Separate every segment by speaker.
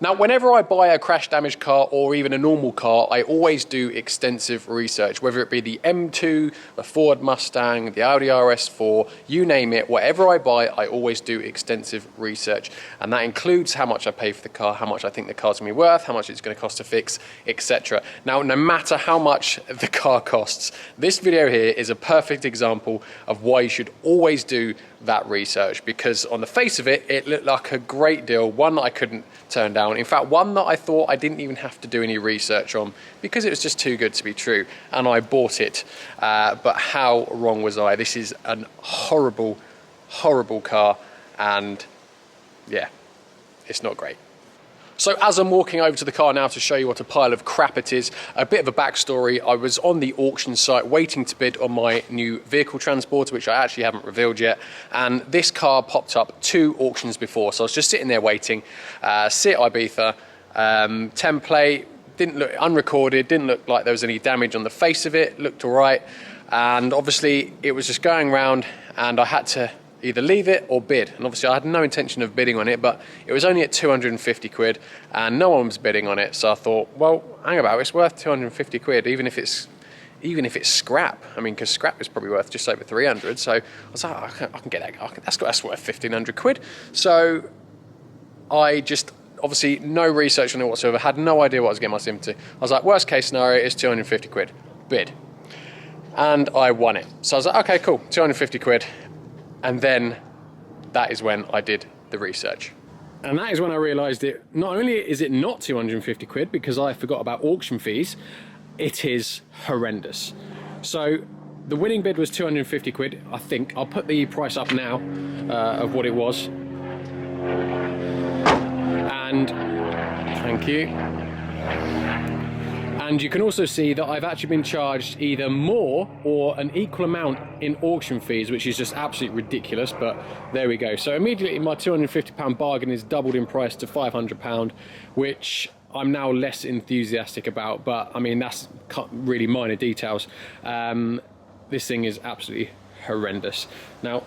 Speaker 1: Now, whenever I buy a crash damaged car or even a normal car, I always do extensive research, whether it be the M2, the Ford Mustang, the Audi RS4, you name it, whatever I buy, I always do extensive research. And that includes how much I pay for the car, how much I think the car's gonna be worth, how much it's gonna cost to fix, etc. Now, no matter how much the car costs, this video here is a perfect example of why you should always do that research, because on the face of it, it looked like a great deal, one that I couldn't turn down. In fact, one that I thought I didn't even have to do any research on because it was just too good to be true, and I bought it. But how wrong was I? This is a horrible, horrible car, and yeah, it's not great. So as I'm walking over to the car now to show you what a pile of crap it is, a bit of a backstory. I was on the auction site waiting to bid on my new vehicle transporter, which I actually haven't revealed yet. And this car popped up 2 auctions before. So I was just sitting there waiting. SEAT Ibiza, template, didn't look unrecorded, didn't look like there was any damage on the face of it, looked all right. And obviously it was just going around and I had to either leave it or bid. And obviously I had no intention of bidding on it, but it was only at 250 quid and no one was bidding on it. So I thought, well, hang about, it's worth 250 quid, even if it's scrap. I mean, because scrap is probably worth just over 300. So I was like, I can get that. That's worth 1,500 quid. So I just, obviously no research on it whatsoever, had no idea what I was getting myself into. I was like, worst case scenario is 250 quid, bid. And I won it. So I was like, okay, cool, 250 quid. And then that is when I did the research. And that is when I realised it, not only is it not 250 quid because I forgot about auction fees, it is horrendous. So the winning bid was 250 quid, I think. I'll put the price up now of what it was. And thank you. And you can also see that I've actually been charged either more or an equal amount in auction fees, which is just absolutely ridiculous, but there we go. So immediately my £250 bargain is doubled in price to £500, which I'm now less enthusiastic about, but I mean, that's really minor details. This thing is absolutely horrendous. Now,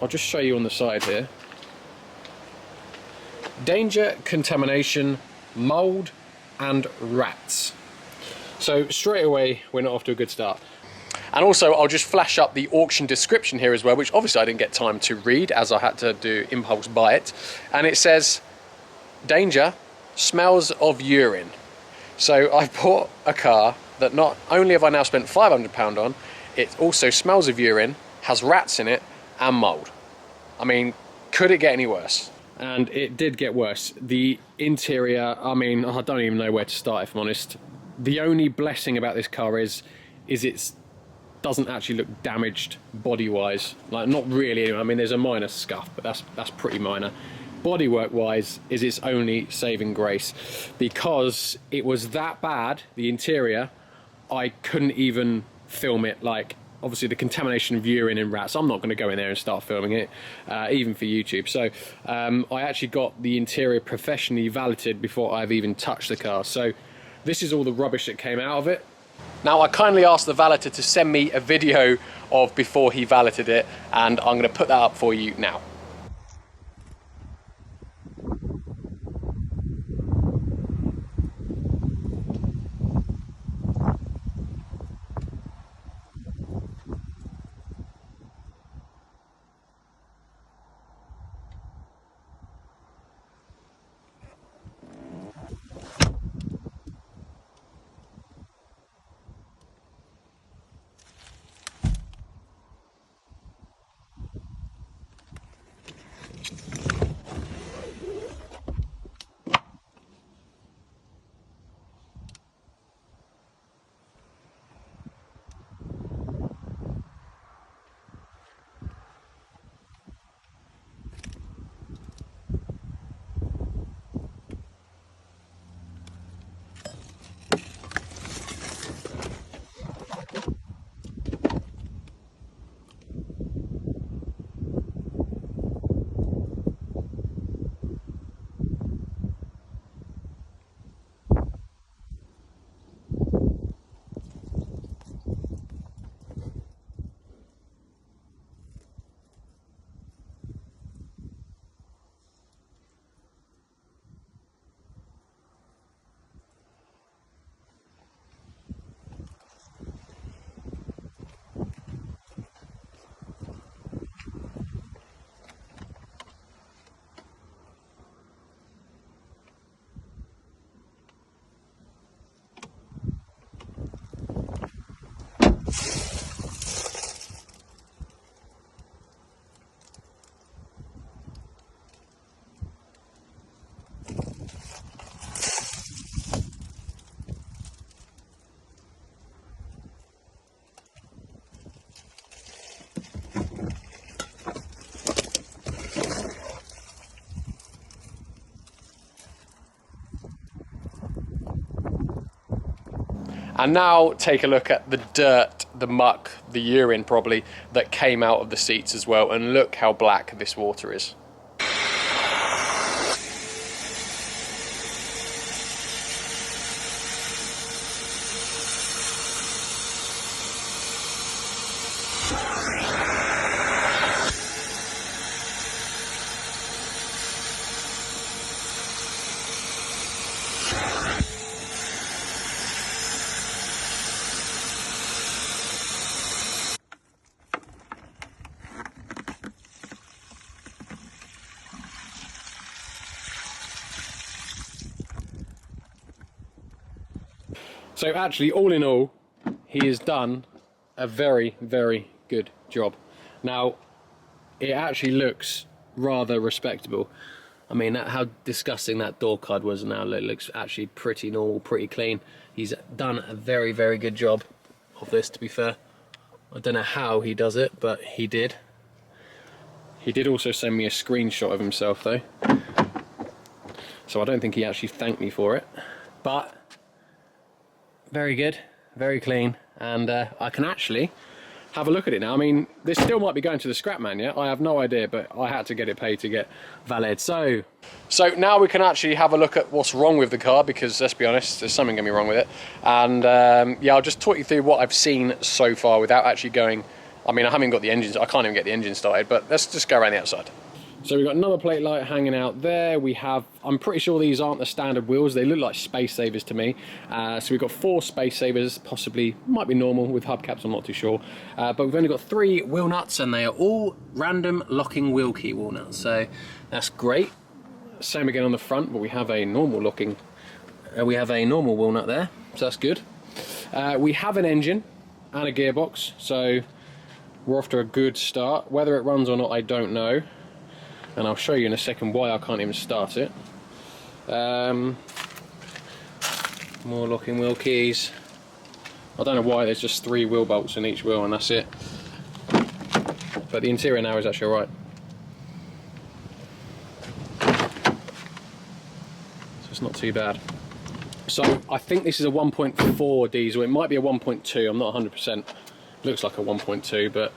Speaker 1: I'll just show you on the side here. Danger, contamination, mould, and rats. So straight away, we're not off to a good start. And also, I'll just flash up the auction description here as well, which obviously I didn't get time to read as I had to do impulse buy it. And it says, danger, smells of urine. So I bought a car that not only have I now spent £500 on, it also smells of urine, has rats in it, and mould. I mean, could it get any worse? And it did get worse. The interior, I mean, I don't even know where to start, if I'm honest. The only blessing about this car is it doesn't actually look damaged body-wise. Like, not really. I mean, there's a minor scuff, but that's pretty minor. Bodywork-wise is its only saving grace, because it was that bad, the interior, I couldn't even film it. Like, obviously the contamination of urine and rats, I'm not going to go in there and start filming it, even for YouTube. So I actually got the interior professionally valeted before I've even touched the car. So this is all the rubbish that came out of it. Now, I kindly asked the valeter to send me a video of before he valeted it, and I'm going to put that up for you now. And now take a look at the dirt, the muck, the urine probably, that came out of the seats as well, and look how black this water is. So actually, all in all, he has done a very, very good job. Now, it actually looks rather respectable. I mean, how disgusting that door card was, now it looks actually pretty normal, pretty clean. He's done a very, very good job of this, to be fair. I don't know how he does it, but he did. He did also send me a screenshot of himself, though. So I don't think he actually thanked me for it. But very good, very clean, and I can actually have a look at it now. I mean, this still might be going to the scrap man, yeah? I have no idea, but I had to get it paid to get valid. So now we can actually have a look at what's wrong with the car, because let's be honest, there's something going to be wrong with it. And yeah, I'll just talk you through what I've seen so far without actually going. I mean, I haven't got the engines, I can't even get the engine started, but let's just go around the outside. So we've got another plate light hanging out there. We have, I'm pretty sure these aren't the standard wheels. They look like space savers to me. So we've got 4 space savers, possibly, might be normal with hubcaps, I'm not too sure. But we've only got 3 wheel nuts, and they are all random locking wheel key wheel nuts. So that's great. Same again on the front, but we have a normal locking, we have a normal wheel nut there. So that's good. We have an engine and a gearbox, so we're off to a good start. Whether it runs or not, I don't know. And I'll show you in a second why I can't even start it. More locking wheel keys. I don't know why there's just 3 wheel bolts in each wheel and that's it. But the interior now is actually alright. So it's not too bad. So I think this is a 1.4 diesel. It might be a 1.2, I'm not 100%. Looks like a 1.2, but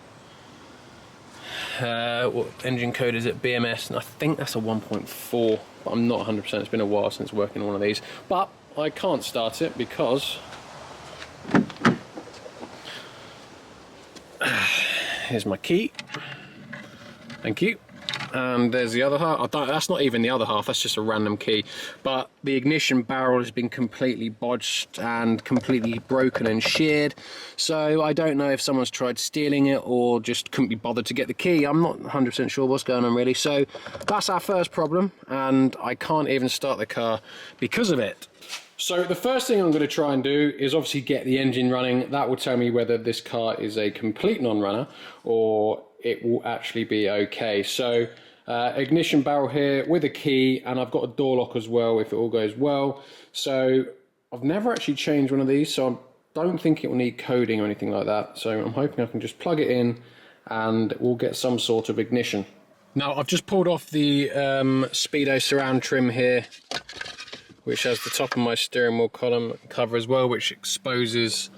Speaker 1: what engine code is it? BMS, and I think that's a 1.4, but I'm not 100%. It's been a while since working on one of these, but I can't start it because here's my key. Thank you. And there's the other half. That's not even the other half, that's just a random key. But the ignition barrel has been completely bodged and completely broken and sheared. So I don't know if someone's tried stealing it or just couldn't be bothered to get the key. I'm not 100% sure what's going on really. So that's our first problem, and I can't even start the car because of it. So the first thing I'm going to try and do is obviously get the engine running. That will tell me whether this car is a complete non-runner or it will actually be okay. So ignition barrel here with a key, and I've got a door lock as well if it all goes well. So I've never actually changed one of these, so I don't think it will need coding or anything like that. So I'm hoping I can just plug it in and we'll get some sort of ignition. Now I've just pulled off the Speedo surround trim here, which has the top of my steering wheel column cover as well, which exposes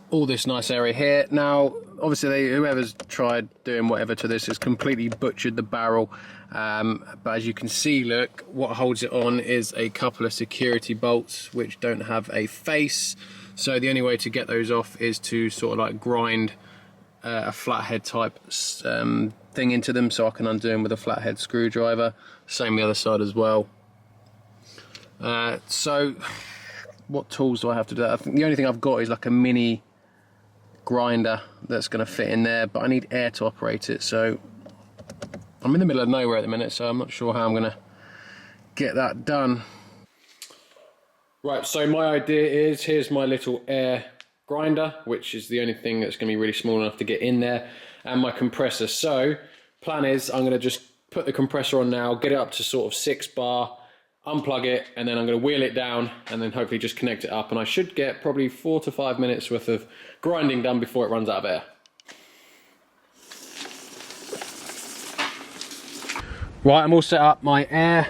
Speaker 1: all this nice area here. Now obviously whoever's tried doing whatever to this has completely butchered the barrel, but as you can see, look, what holds it on is a couple of security bolts which don't have a face. So the only way to get those off is to sort of like grind a flathead type thing into them, so I can undo them with a flathead screwdriver. Same the other side as well. So what tools do I have to do that? I think the only thing I've got is like a mini grinder that's going to fit in there, but I need air to operate it, so I'm in the middle of nowhere at the minute, so I'm not sure how I'm going to get that done. Right, so my idea is, here's my little air grinder, which is the only thing that's going to be really small enough to get in there, and my compressor. So plan is I'm going to just put the compressor on now, get it up to sort of 6 bar, unplug it, and then I'm going to wheel it down and then hopefully just connect it up, and I should get probably 4 to 5 minutes worth of grinding done before it runs out of air. Right, I'm all set up. My air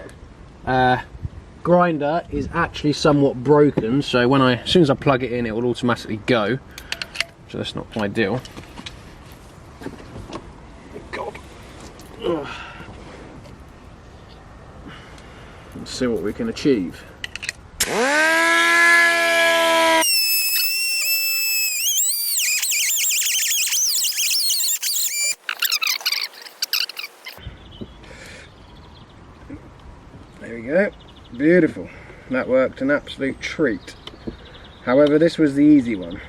Speaker 1: grinder is actually somewhat broken, so as soon as I plug it in, it will automatically go. So that's not ideal. God. Ugh. Let's see what we can achieve. There we go. Beautiful. That worked an absolute treat. However, this was the easy one.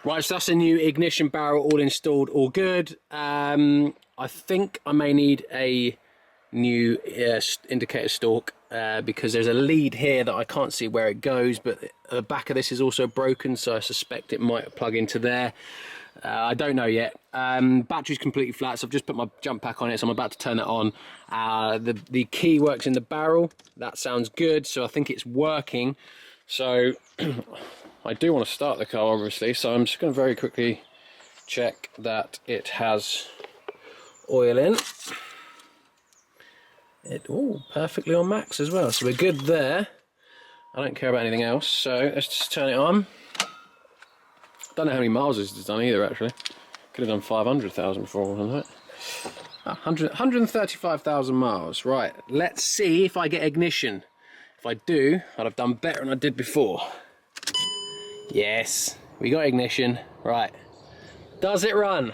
Speaker 1: Right, so that's a new ignition barrel all installed, all good. I think I may need a new indicator stalk because there's a lead here that I can't see where it goes, but the back of this is also broken, so I suspect it might plug into there. I don't know yet. Battery's completely flat, so I've just put my jump pack on it, so I'm about to turn it on. The key works in the barrel. That sounds good, so I think it's working. So I do want to start the car, obviously, so I'm just going to very quickly check that it has oil in. Oh, perfectly on max as well, so we're good there. I don't care about anything else, so let's just turn it on. Don't know how many miles this has done either, actually. Could have done 500,000 before, wasn't it? 135,000 miles. Right, let's see if I get ignition. If I do, I'd have done better than I did before. Yes, we got ignition. Right, does it run?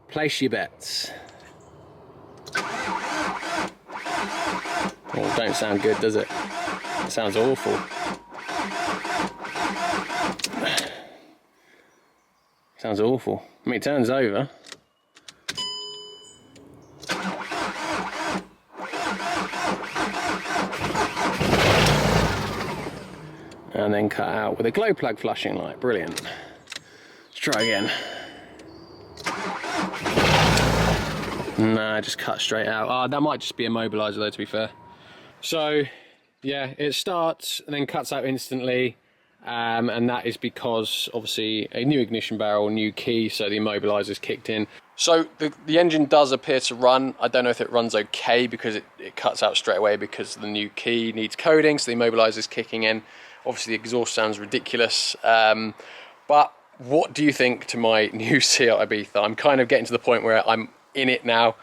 Speaker 1: Place your bets. Oh, don't sound good, does it? It sounds awful. Sounds awful. I mean, it turns over. And then cut out with a glow plug flashing light. Brilliant. Let's try again. Nah, just cut straight out. Oh, that might just be a immobiliser though, to be fair. So, yeah, it starts and then cuts out instantly. And that is because, obviously, a new ignition barrel, new key, so the immobiliser's kicked in. So the engine does appear to run. I don't know if it runs okay because it cuts out straight away because the new key needs coding, so the immobiliser's kicking in. Obviously, the exhaust sounds ridiculous. But what do you think to my new SEAT Ibiza? I'm kind of getting to the point where I'm in it now.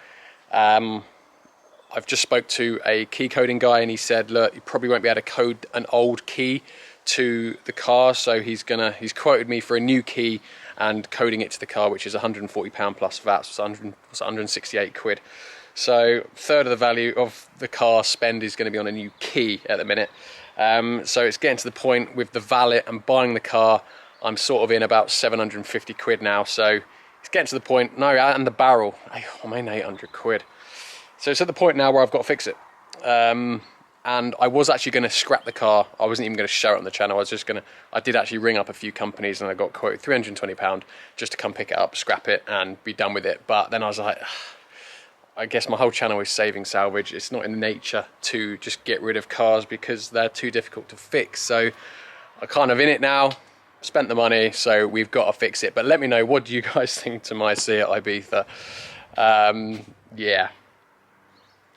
Speaker 1: I've just spoke to a key coding guy and he said, look, you probably won't be able to code an old key to the car, so he's quoted me for a new key and coding it to the car, which is £140 plus VAT, so 168 quid. So third of the value of the car spend is going to be on a new key at the minute. So it's getting to the point with the valet and buying the car, I'm sort of in about 750 quid now, so it's getting to the point, no, and the barrel, I'm in 800 quid. So it's at the point now where I've got to fix it. And I was actually going to scrap the car. I wasn't even going to show it on the channel. I did actually ring up a few companies and I got quoted £320 just to come pick it up, scrap it and be done with it. But then I was like, I guess my whole channel is saving salvage. It's not in nature to just get rid of cars because they're too difficult to fix. So I'm kind of in it now, spent the money, so we've got to fix it. But let me know, what do you guys think to my SEAT Ibiza? Yeah,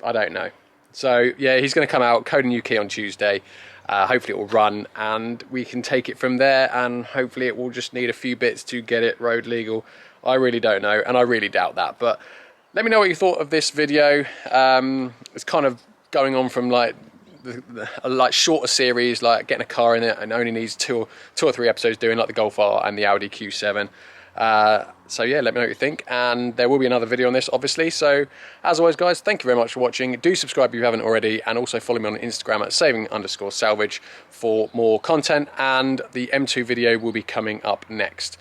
Speaker 1: I don't know. So yeah, he's going to come out, code a new key on Tuesday. Hopefully it will run and we can take it from there, and hopefully it will just need a few bits to get it road legal. I really don't know, and I really doubt that. But let me know what you thought of this video. It's kind of going on from like a shorter series, like getting a car in it and only needs two or three episodes doing, like the Golf R and the Audi Q7. So yeah, let me know what you think, and there will be another video on this, obviously. So as always, guys, thank you very much for watching. Do subscribe if you haven't already, and also follow me on Instagram at saving_salvage for more content, and the M2 video will be coming up next.